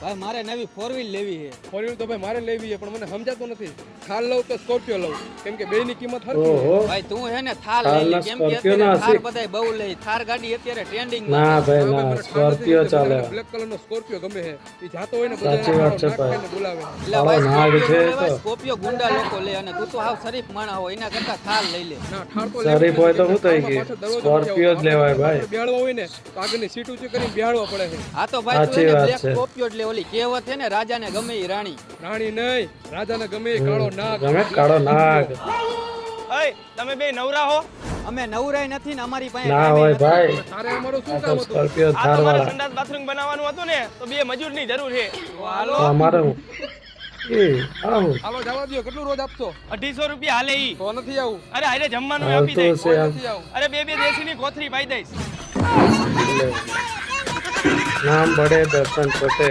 ભાઈ મારે નવી 4 વ્હીલ લેવી છે. 4 વ્હીલ તો ભાઈ મારે લેવી છે પણ મને સમજાતું નથી. થાર લઉં તો સ્કોર્પિયો લઉં કેમ કે બેની કિંમત હરખી છે. ભાઈ તું હે ને થાર લઈ લે કેમ કે અત્યારે થાર બધાય બહુ લે. થાર ગાડી અત્યારે ટ્રેન્ડિંગ માં ના ભાઈ ના સ્કોર્પિયો ચાલે. બ્લેક કલરનો સ્કોર્પિયો ગમે છે. ઈ જાતો હોય ને સાચી વાત છે ભાઈ. બોલાવે. એટલે ભાઈ સ્કોર્પિયો ગુંડા લોકો લે અને તું તો હાવ શરીફ માણસ હોય એના કરતા થાર લઈ લે. ના થાર તો શરીફ હોય તો શું થઈ ગયું સ્કોર્પિયો જ લેવાય ભાઈ. બેહાડવા હોય ને તો આગળની સીટ ઊંચી કરીને બેહાડવા પડે છે. હા તો ભાઈ તું એને બ્લેક સ્કોર્પિયો જ લે. ઓલી કહેવત છે ને રાજાને ગમે ઈ રાણી. રાણી નહીં રાજાને ગમે ઈ કાળો નાગ. ગમે કાળો નાગ. ઓય તમે બે નવરા હો? અમે નવરાય નથી ને અમારી પાસે ના હોય ભાઈ. તારે અમારું શું આ કામ તો હતું? સ્કોર્પિયો આ થાર તો મારે વાળા. સંડાસ બાથરૂમ બનાવવાનું હતું ને તો બે મજૂરની જરૂર છે. હાલો અમારે હું એ આવું હાલો જવા દો. કેટલું રોજ આપશો? 250 રૂપિયા હાલે ઈ. તો નથી આવું. અરે હારે જમવાનું આપી દઈશ. આવતું છે આમ. નથી આવું. અરે બે દેશીની કોથરી પાઈ દઈશ. નામ બડે દર્શન પટેલ.